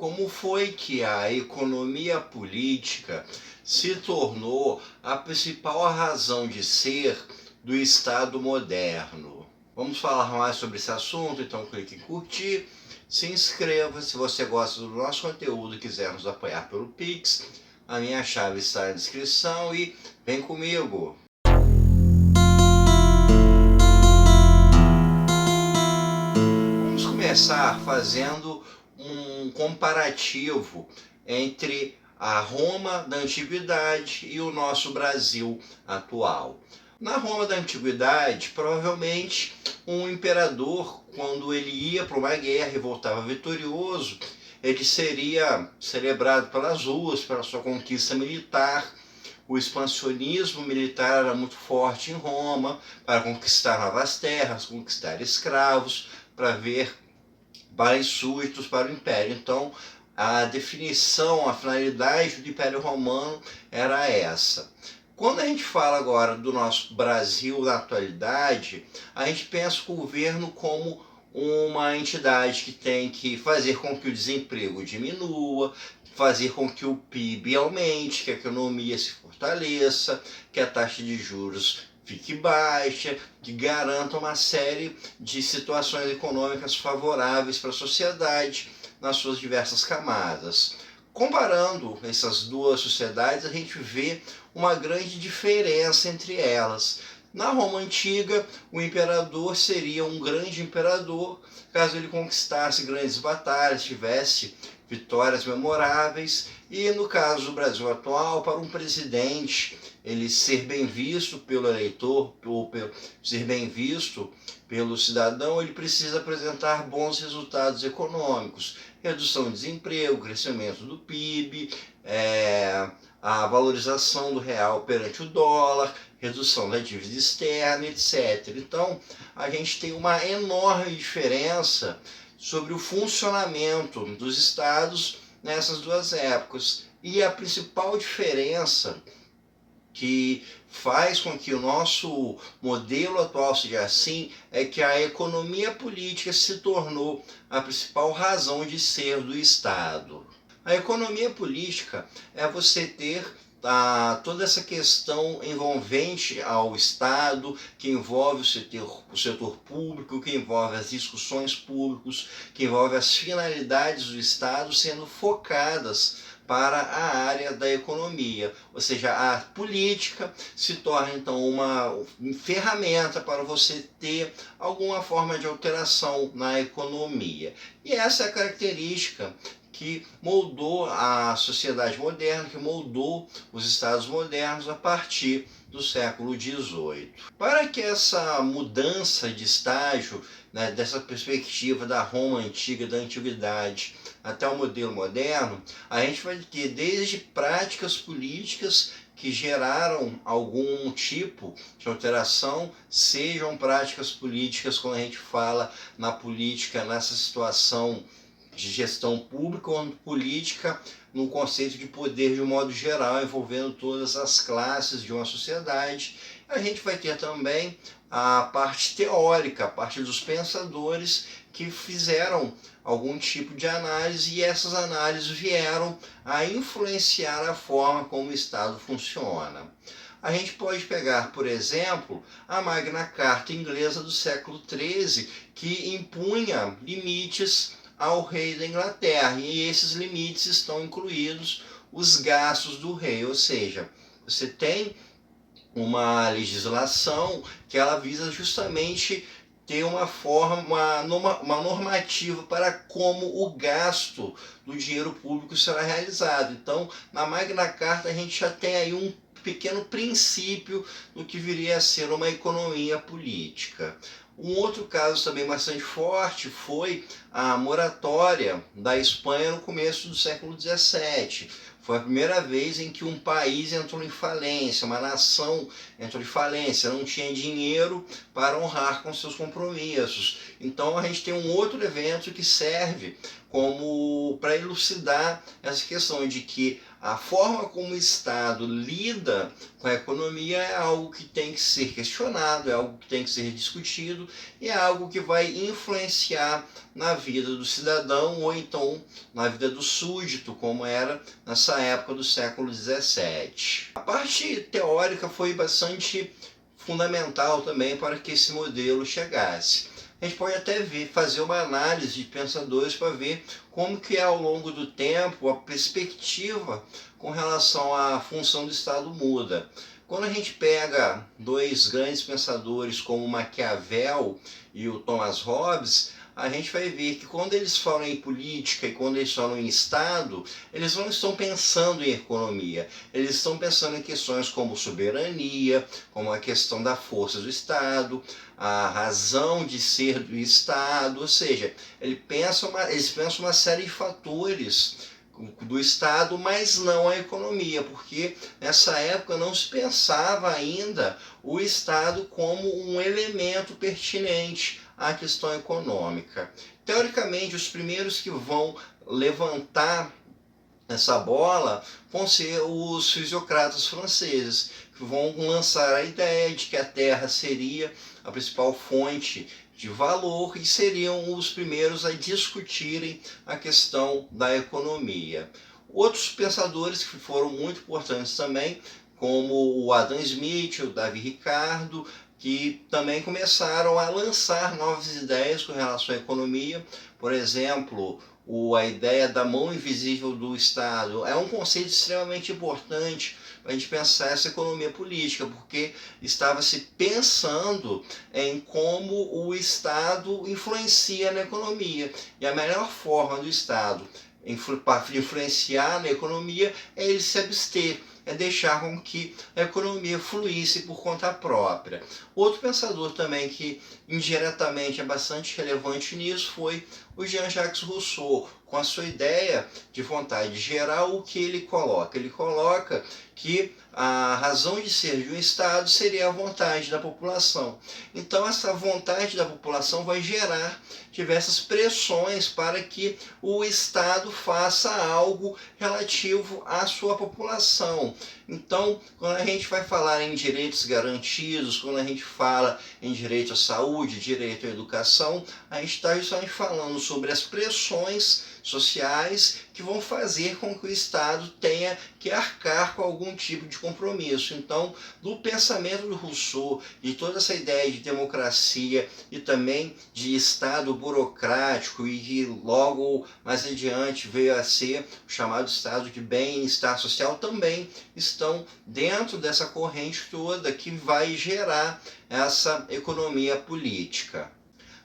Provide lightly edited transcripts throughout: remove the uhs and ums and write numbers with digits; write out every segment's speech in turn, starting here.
como foi que a economia política se tornou a principal razão de ser do Estado moderno. Vamos falar mais sobre esse assunto, então clique em curtir, se inscreva se você gosta do nosso conteúdo e quiser nos apoiar pelo Pix. A minha chave está na descrição e vem comigo! Vamos começar fazendo um comparativo entre a Roma da Antiguidade e o nosso Brasil atual. Na Roma da Antiguidade, provavelmente um imperador, quando ele ia para uma guerra e voltava vitorioso, ele seria celebrado pelas ruas, pela sua conquista militar. O expansionismo militar era muito forte em Roma, para conquistar novas terras, conquistar escravos, para ver mais súditos para o Império. Então, a definição, a finalidade do Império Romano era essa. Quando a gente fala agora do nosso Brasil na atualidade, a gente pensa o governo como uma entidade que tem que fazer com que o desemprego diminua, fazer com que o PIB aumente, que a economia se fortaleça, que a taxa de juros fique baixa, que garanta uma série de situações econômicas favoráveis para a sociedade nas suas diversas camadas. Comparando essas duas sociedades, a gente vê uma grande diferença entre elas. Na Roma Antiga, o imperador seria um grande imperador caso ele conquistasse grandes batalhas, tivesse vitórias memoráveis, e no caso do Brasil atual, para um presidente ele ser bem visto pelo eleitor, ou ser bem visto pelo cidadão, ele precisa apresentar bons resultados econômicos, redução do desemprego, crescimento do PIB, a valorização do real perante o dólar, redução da dívida externa, etc. Então, a gente tem uma enorme diferença sobre o funcionamento dos estados nessas duas épocas. E a principal diferença que faz com que o nosso modelo atual seja assim é que a economia política se tornou a principal razão de ser do Estado. A economia política é você ter toda essa questão envolvente ao Estado, que envolve o setor público, que envolve as discussões públicas, que envolve as finalidades do Estado sendo focadas para a área da economia, ou seja, a política se torna então uma ferramenta para você ter alguma forma de alteração na economia. E essa é a característica que moldou a sociedade moderna, que moldou os estados modernos a partir do século XVIII. Para que essa mudança de estágio, dessa perspectiva da Roma antiga, da antiguidade, até o modelo moderno, a gente vai ter desde práticas políticas que geraram algum tipo de alteração, sejam práticas políticas quando a gente fala na política, nessa situação de gestão pública, ou política no conceito de poder de um modo geral, envolvendo todas as classes de uma sociedade. A gente vai ter também a parte teórica, a parte dos pensadores que fizeram algum tipo de análise, e essas análises vieram a influenciar a forma como o Estado funciona. A gente pode pegar, por exemplo, a Magna Carta inglesa do século XIII, que impunha limites ao rei da Inglaterra, e esses limites estão incluídos os gastos do rei, ou seja, você tem uma legislação que ela visa justamente ter uma normativa para como o gasto do dinheiro público será realizado. Então, na Magna Carta a gente já tem aí um pequeno princípio do que viria a ser uma economia política. Um outro caso também bastante forte foi a moratória da Espanha no começo do século XVII. Foi a primeira vez em que um país entrou em falência, uma nação entrou em falência, não tinha dinheiro para honrar com seus compromissos. Então a gente tem um outro evento que serve como para elucidar essa questão de que a forma como o Estado lida com a economia é algo que tem que ser questionado, é algo que tem que ser discutido e é algo que vai influenciar na vida do cidadão ou então na vida do súdito, como era nessa época do século XVII. A parte teórica foi bastante fundamental também para que esse modelo chegasse. A gente pode até fazer uma análise de pensadores para ver como que ao longo do tempo a perspectiva com relação à função do Estado muda. Quando a gente pega dois grandes pensadores como Maquiavel e o Thomas Hobbes, a gente vai ver que quando eles falam em política e quando eles falam em Estado, eles não estão pensando em economia, eles estão pensando em questões como soberania, como a questão da força do Estado, a razão de ser do Estado, ou seja, eles pensam uma série de fatores do Estado, mas não a economia, porque nessa época não se pensava ainda o Estado como um elemento pertinente à questão econômica. Teoricamente, os primeiros que vão levantar essa bola vão ser os fisiocratas franceses, que vão lançar a ideia de que a Terra seria a principal fonte de valor e seriam os primeiros a discutirem a questão da economia. Outros pensadores que foram muito importantes também, como o Adam Smith, o Davi Ricardo, que também começaram a lançar novas ideias com relação à economia. Por exemplo, a ideia da mão invisível do Estado é um conceito extremamente importante para a gente pensar essa economia política, porque estava se pensando em como o Estado influencia na economia. E a melhor forma do Estado para influenciar na economia é ele se abster, é deixar com que a economia fluísse por conta própria. Outro pensador também que indiretamente é bastante relevante nisso foi o Jean-Jacques Rousseau, com a sua ideia de vontade geral. O que ele coloca? Ele coloca que a razão de ser de um Estado seria a vontade da população. Então essa vontade da população vai gerar diversas pressões para que o Estado faça algo relativo à sua população. Então, quando a gente vai falar em direitos garantidos, quando a gente fala em direito à saúde, direito à educação, a gente está justamente falando sobre as pressões sociais que vão fazer com que o Estado tenha que arcar com algum tipo de compromisso. Então, do pensamento do Rousseau e toda essa ideia de democracia e também de Estado burocrático e que logo mais adiante veio a ser o chamado Estado de bem-estar social, também estão dentro dessa corrente toda que vai gerar essa economia política.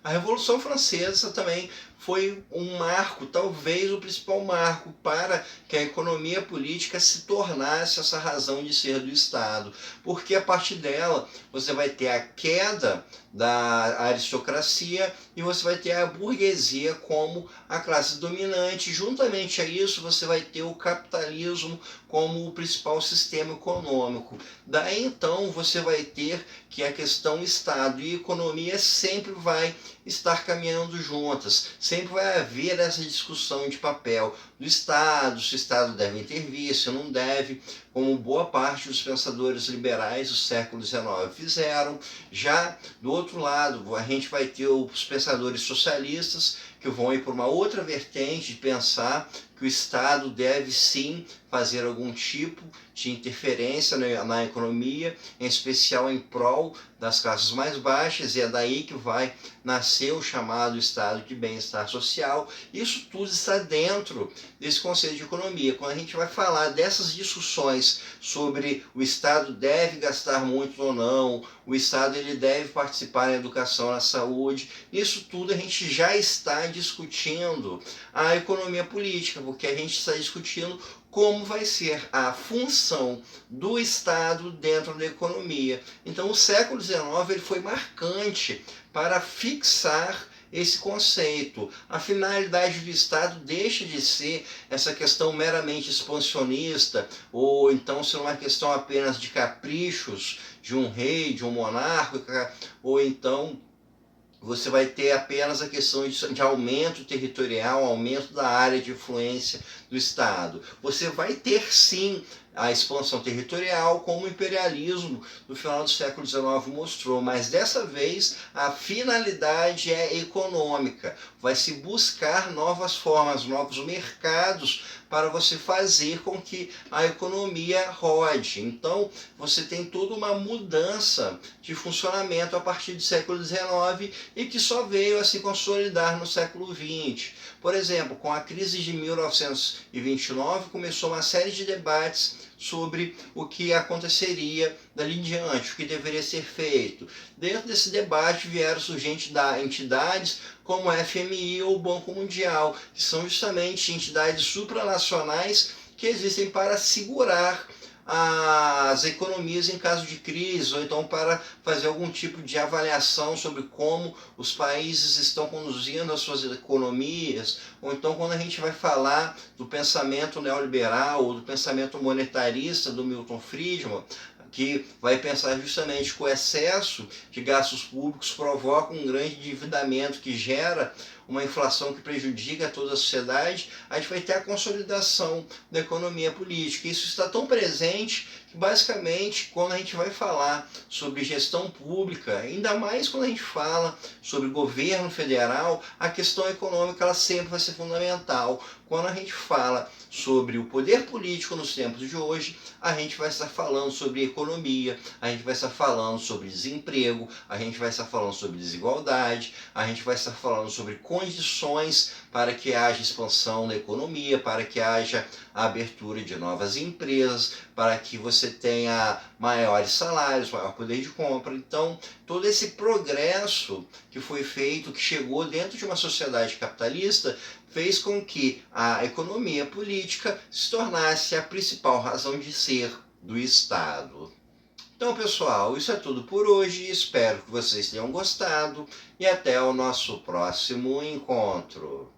A Revolução Francesa também foi um marco, talvez o principal marco, para que a economia política se tornasse essa razão de ser do Estado. Porque a partir dela você vai ter a queda da aristocracia e você vai ter a burguesia como a classe dominante. Juntamente a isso você vai ter o capitalismo como o principal sistema econômico. Daí então você vai ter que a questão Estado e economia sempre vai estar caminhando juntas, sempre vai haver essa discussão de papel do Estado, se o Estado deve intervir, se não deve, como boa parte dos pensadores liberais do século XIX fizeram. Já do outro lado, a gente vai ter os pensadores socialistas que vão ir por uma outra vertente de pensar que o Estado deve sim fazer algum tipo de interferência na economia, em especial em prol das classes mais baixas, e é daí que vai nascer o chamado Estado de bem-estar social. Isso tudo está dentro desse conceito de economia. Quando a gente vai falar dessas discussões sobre o Estado deve gastar muito ou não, o Estado ele deve participar na educação, na saúde, isso tudo a gente já está discutindo a economia política, porque a gente está discutindo como vai ser a função do Estado dentro da economia. Então o século XIX ele foi marcante para fixar esse conceito. A finalidade do Estado deixa de ser essa questão meramente expansionista, ou então ser uma questão apenas de caprichos de um rei, de um monarca, ou então você vai ter apenas a questão de aumento territorial, aumento da área de influência do Estado. Você vai ter sim a expansão territorial, como o imperialismo no final do século XIX mostrou, mas dessa vez a finalidade é econômica. Vai se buscar novas formas, novos mercados para você fazer com que a economia rode. Então você tem toda uma mudança de funcionamento a partir do século XIX e que só veio a se consolidar no século XX. Por exemplo, com a crise de 1929 começou uma série de debates sobre o que aconteceria dali em diante, o que deveria ser feito. Dentro desse debate vieram surgir entidades como a FMI ou o Banco Mundial, que são justamente entidades supranacionais que existem para segurar as economias em caso de crise, ou então para fazer algum tipo de avaliação sobre como os países estão conduzindo as suas economias, ou então quando a gente vai falar do pensamento neoliberal ou do pensamento monetarista do Milton Friedman, que vai pensar justamente que o excesso de gastos públicos provoca um grande endividamento que gera uma inflação que prejudica toda a sociedade, a gente vai ter a consolidação da economia política. Isso está tão presente que, basicamente, quando a gente vai falar sobre gestão pública, ainda mais quando a gente fala sobre governo federal, a questão econômica ela sempre vai ser fundamental. Quando a gente fala sobre o poder político nos tempos de hoje, a gente vai estar falando sobre economia, a gente vai estar falando sobre desemprego, a gente vai estar falando sobre desigualdade, a gente vai estar falando sobre condições para que haja expansão da economia, para que haja a abertura de novas empresas, para que você tenha maiores salários, maior poder de compra. Então, todo esse progresso que foi feito, que chegou dentro de uma sociedade capitalista, fez com que a economia política se tornasse a principal razão de ser do Estado. Então, pessoal, isso é tudo por hoje. Espero que vocês tenham gostado e até o nosso próximo encontro.